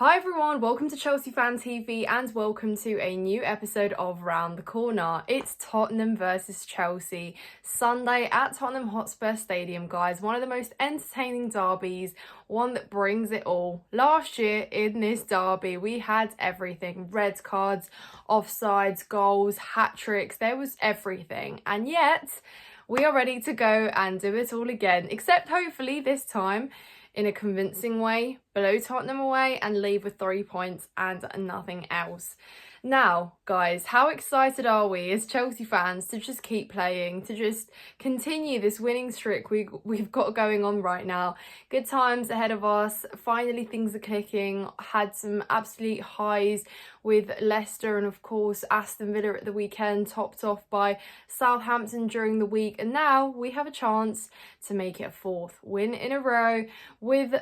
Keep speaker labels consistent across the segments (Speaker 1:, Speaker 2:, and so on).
Speaker 1: Hi everyone, welcome to Chelsea Fan TV and welcome to a new episode of Round the Corner. It's Tottenham versus Chelsea, Sunday at Tottenham Hotspur Stadium, guys. One of the most entertaining derbies, one that brings it all. Last year in this derby, we had everything. Red cards, offsides, goals, hat-tricks, there was everything. And yet, we are ready to go and do it all again, except hopefully this time in a convincing way, below Tottenham away, and leave with 3 points and nothing else. Now, guys, how excited are we as Chelsea fans to just keep playing, to just continue this winning streak we've got going on right now? Good times ahead of us. Finally, things are clicking. Had some absolute highs with Leicester and, of course, Aston Villa at the weekend, topped off by Southampton during the week. And now we have a chance to make it a fourth win in a row with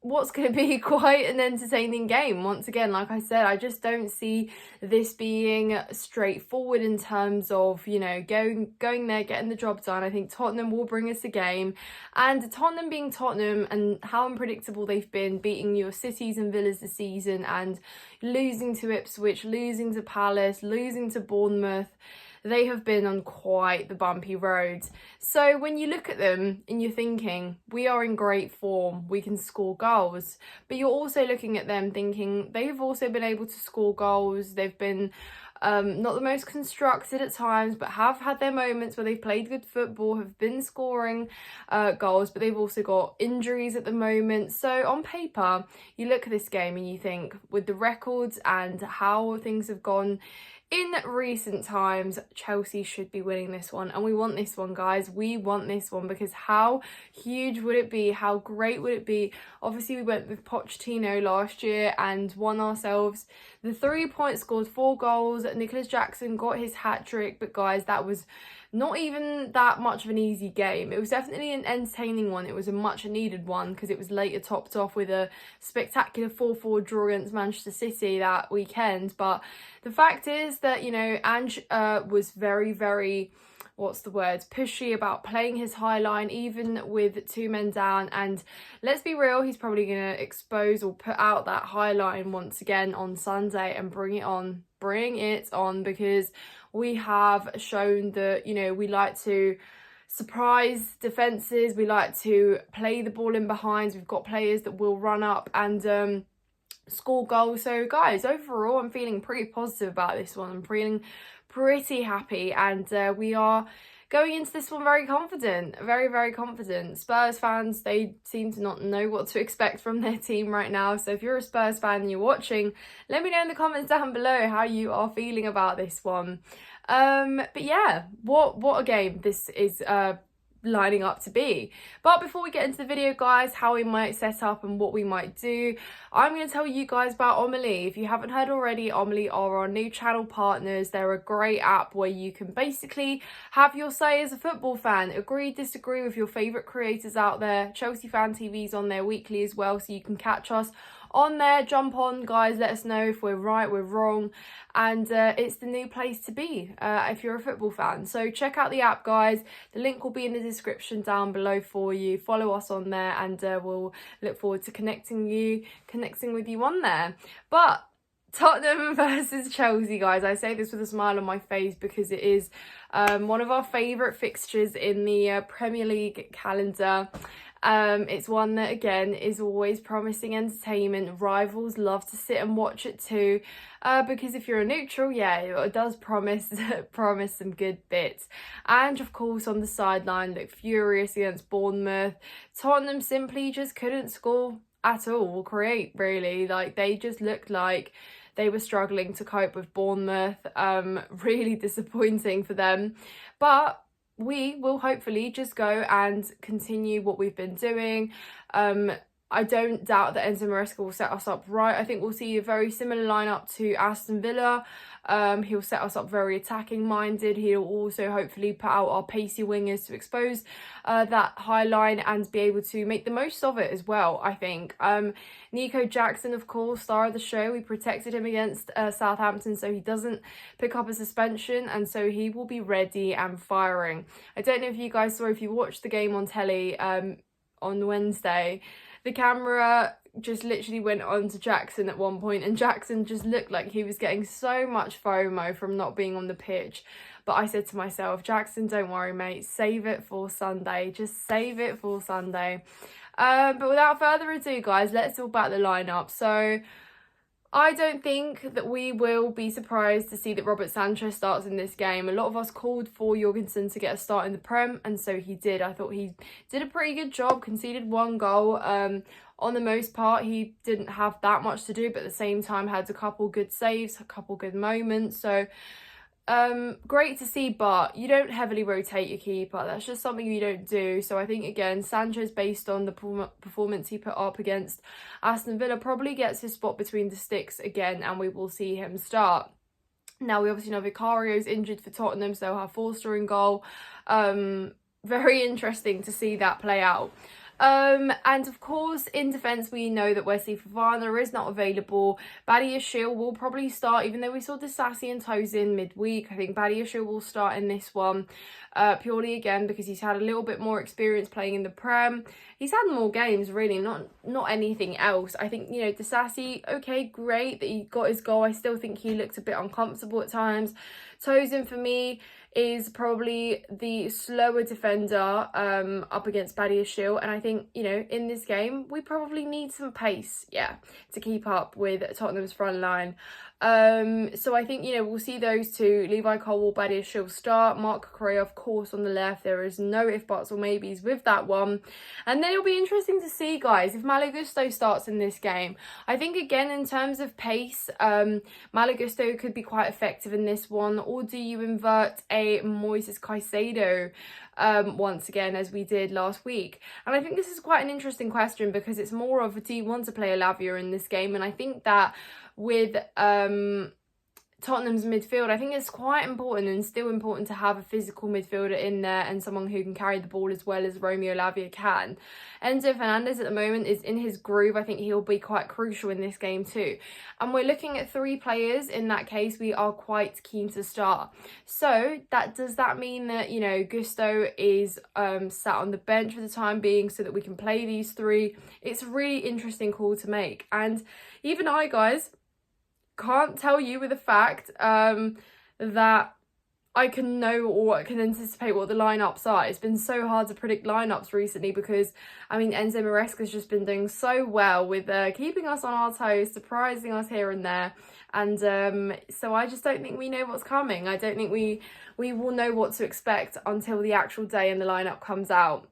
Speaker 1: what's going to be quite an entertaining game. Once again, like I said, I just don't see this being straightforward in terms of, going there, getting the job done. I think Tottenham will bring us a game, and Tottenham being Tottenham and how unpredictable they've been, beating your Cities and Villas this season and losing to Ipswich, losing to Palace, losing to Bournemouth. They have been on quite the bumpy road. So when you look at them and you're thinking, we are in great form, we can score goals. But you're also looking at them thinking, they've also been able to score goals. They've been not the most constructed at times, but have had their moments where they've played good football, have been scoring goals, but they've also got injuries at the moment. So on paper, you look at this game and you think, with the records and how things have gone in recent times, Chelsea should be winning this one. And we want this one, guys. We want this one because how huge would it be? How great would it be? Obviously, we went with Pochettino last year and won ourselves the 3 points, scored 4 goals. Nicholas Jackson got his hat-trick. But, guys, that was not even that much of an easy game. It was definitely an entertaining one. It was a much needed one because it was later topped off with a spectacular 4-4 draw against Manchester City that weekend. But the fact is that, Ange was very, very, pushy about playing his high line, even with 2 men down. And let's be real, he's probably going to expose or put out that high line once again on Sunday and bring it on because we have shown that, we like to surprise defences, we like to play the ball in behind. We've got players that will run up and score goals. So guys, overall I'm feeling pretty positive about this one. I'm feeling pretty happy, and we are going into this one very confident, very, very confident. Spurs fans, they seem to not know what to expect from their team right now. So if you're a Spurs fan and you're watching, let me know in the comments down below how you are feeling about this one. But yeah, what a game this is lining up to be. But before we get into the video, guys, how we might set up and what we might do, I'm going to tell you guys about Omely. If you haven't heard already, Omely are our new channel partners. They're a great app where you can basically have your say as a football fan, agree, disagree with your favourite creators out there. Chelsea Fan TV's on there weekly as well, so you can catch us on there. Jump on, guys, let us know if we're right, we're wrong, and it's the new place to be if you're a football fan. So check out the app, guys. The link will be in the description down below for you. Follow us on there, and we'll look forward to connecting with you on there. But Tottenham versus Chelsea, guys. I say this with a smile on my face because it is one of our favourite fixtures in the Premier League calendar. It's one that, again, is always promising entertainment. Rivals love to sit and watch it too, because if you're a neutral, yeah, it does promise some good bits. And of course, on the sideline, looked furious against Bournemouth. Tottenham simply just couldn't score at all, or create, really. Like, they just looked like they were struggling to cope with Bournemouth. Really disappointing for them. But we will hopefully just go and continue what we've been doing. I don't doubt that Enzo Maresca will set us up right. I think we'll see a very similar lineup to Aston Villa. He'll set us up very attacking minded. He'll also hopefully put out our pacey wingers to expose that high line and be able to make the most of it as well, I think. Nico Jackson, of course, star of the show. We protected him against Southampton so he doesn't pick up a suspension, and so he will be ready and firing. I don't know if you guys saw, if you watched the game on telly on Wednesday, the camera just literally went on to Jackson at one point, and Jackson just looked like he was getting so much FOMO from not being on the pitch. But I said to myself, Jackson, don't worry, mate, save it for Sunday. Just save it for Sunday. But without further ado, guys, let's talk about the lineup. So I don't think that we will be surprised to see that Robert Sanchez starts in this game. A lot of us called for Jorgensen to get a start in the Prem, and so he did. I thought he did a pretty good job, conceded 1 goal. On the most part, he didn't have that much to do, but at the same time had a couple good saves, a couple good moments. So great to see, but you don't heavily rotate your keeper. That's just something you don't do. So I think, again, Sanchez, based on the performance he put up against Aston Villa, probably gets his spot between the sticks again, and we will see him start. Now, we obviously know Vicario's injured for Tottenham, so our Forster in goal. Very interesting to see that play out. And of course, in defence, we know that Wesley Fofana is not available. Badiashile will probably start, even though we saw Disasi and Tosin midweek. I think Badiashile will start in this one, purely again because he's had a little bit more experience playing in the Prem. He's had more games, really, not anything else. I think, you know, Disasi, okay, great that he got his goal. I still think he looked a bit uncomfortable at times. Tosin, for me, is probably the slower defender up against Badiashile, and I think, you know, in this game we probably need some pace, to keep up with Tottenham's front line. So I think, you know, we'll see those two. Levi Colwill, Badiashile start. Marc Correa, of course, on the left. There is no if, buts or maybes with that one. And then it'll be interesting to see, guys, if Malo Gusto starts in this game. I think, again, in terms of pace, Malo Gusto could be quite effective in this one. Or do you invert a Moises Caicedo once again, as we did last week? And I think this is quite an interesting question, because it's more of, do you want to play Alavia in this game? And I think that with Tottenham's midfield, I think it's quite important, and still important, to have a physical midfielder in there and someone who can carry the ball as well as Romeo Lavia can. Enzo Fernandez at the moment is in his groove. I think he'll be quite crucial in this game too. And we're looking at 3 players. In that case, we are quite keen to start. So does that mean that, you know, Gusto is sat on the bench for the time being so that we can play these 3? It's a really interesting call to make. And even I, guys, can't tell you with a fact that I can know or I can anticipate what the lineups are. It's been so hard to predict lineups recently because, I mean, Enzo Maresca's just been doing so well with keeping us on our toes, surprising us here and there. And so I just don't think we know what's coming. I don't think we will know what to expect until the actual day and the lineup comes out.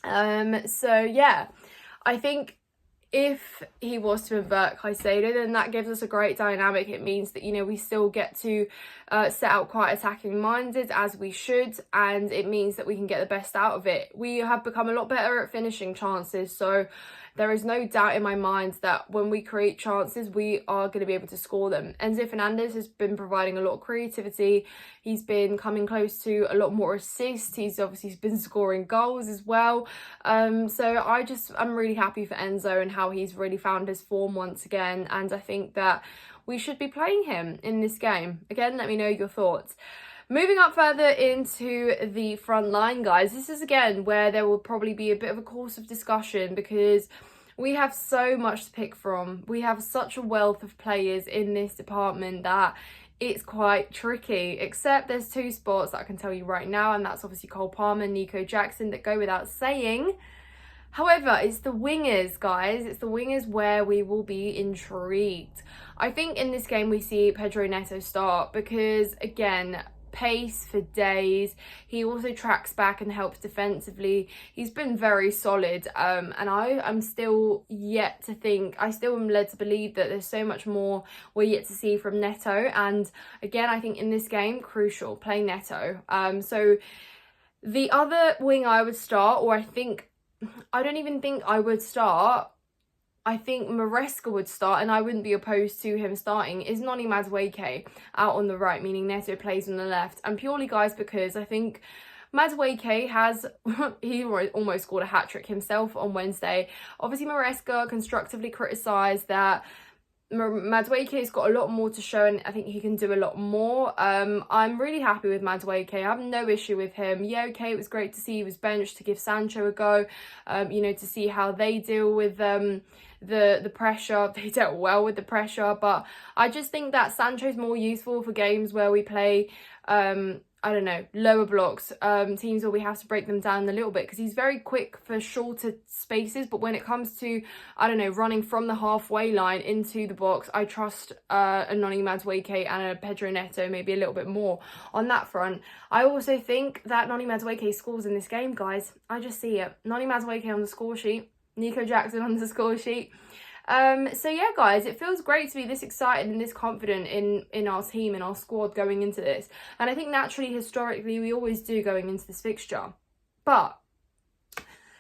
Speaker 1: So yeah, I think if he was to invert Caicedo, then that gives us a great dynamic. It means that, you know, we still get to set out quite attacking minded, as we should, and it means that we can get the best out of it. We have become a lot better at finishing chances, so there is no doubt in my mind that when we create chances, we are going to be able to score them. Enzo Fernandez has been providing a lot of creativity. He's been coming close to a lot more assists. He's obviously been scoring goals as well. So I'm really happy for Enzo and how he's really found his form once again. And I think that we should be playing him in this game. Again, let me know your thoughts. Moving up further into the front line, guys, this is again where there will probably be a bit of a course of discussion, because we have so much to pick from. We have such a wealth of players in this department that it's quite tricky, except there's 2 spots that I can tell you right now, and that's obviously Cole Palmer and Nico Jackson, that go without saying. However, it's the wingers, guys. It's the wingers where we will be intrigued. I think in this game we see Pedro Neto start because, again, pace for days. He also tracks back and helps defensively. He's been very solid, and I'm still yet to think, I still am led to believe that there's so much more we're yet to see from Neto. And again, I think in this game, crucial, play Neto. So the other wing I would start, or I don't even think I would start, I think Maresca would start, and I wouldn't be opposed to him starting, is Noni Madueke out on the right, meaning Neto plays on the left. And purely, guys, because I think Madueke he almost scored a hat-trick himself on Wednesday. Obviously, Maresca constructively criticised that Madueke's got a lot more to show, and I think he can do a lot more. I'm really happy with Madueke. I have no issue with him. Yeah, okay, it was great to see he was benched to give Sancho a go, you know, to see how they deal with the pressure. They dealt well with the pressure, but I just think that Sancho's more useful for games where we play I don't know, lower blocks, teams where we have to break them down a little bit, because he's very quick for shorter spaces. But when it comes to, I don't know, running from the halfway line into the box, I trust a Noni Madueke and a Pedro Neto maybe a little bit more on that front. I also think that Noni Madueke scores in this game, guys. I just see it. Noni Madueke on the score sheet, Nico Jackson on the score sheet. So yeah, guys, it feels great to be this excited and this confident in our team, in our squad going into this. And I think naturally, historically, we always do going into this fixture. But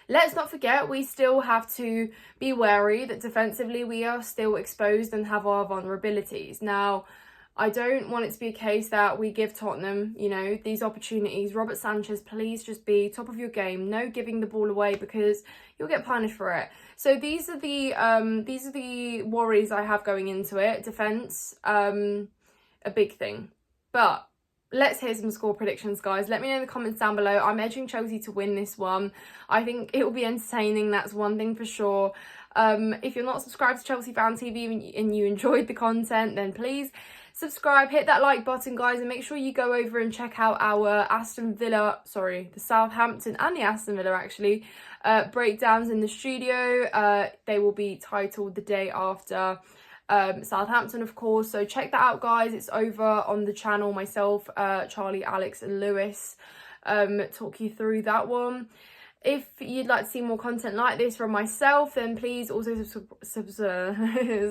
Speaker 1: let's not forget, we still have to be wary that defensively we are still exposed and have our vulnerabilities. Now, I don't want it to be a case that we give Tottenham, you know, these opportunities. Robert Sanchez, please just be top of your game. No giving the ball away, because you'll get punished for it. So these are the worries I have going into it. Defense, a big thing. But let's hear some score predictions, guys. Let me know in the comments down below. I'm edging Chelsea to win this one. I think it will be entertaining. That's one thing for sure. If you're not subscribed to Chelsea Fan TV and you enjoyed the content, then please subscribe, hit that like button, guys, and make sure you go over and check out our the Southampton and the Aston Villa actually breakdowns in the studio. They will be titled the day after Southampton, of course, so check that out, guys. It's over on the channel. Myself, Charlie, Alex and Lewis talk you through that one. If you'd like to see more content like this from myself, then please also it's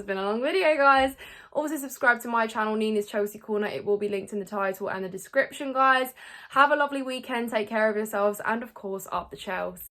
Speaker 1: been a long video, guys. Also subscribe to my channel, Nina's Chelsea Corner. It will be linked in the title and the description, guys. Have a lovely weekend. Take care of yourselves. And of course, up the Chelsea.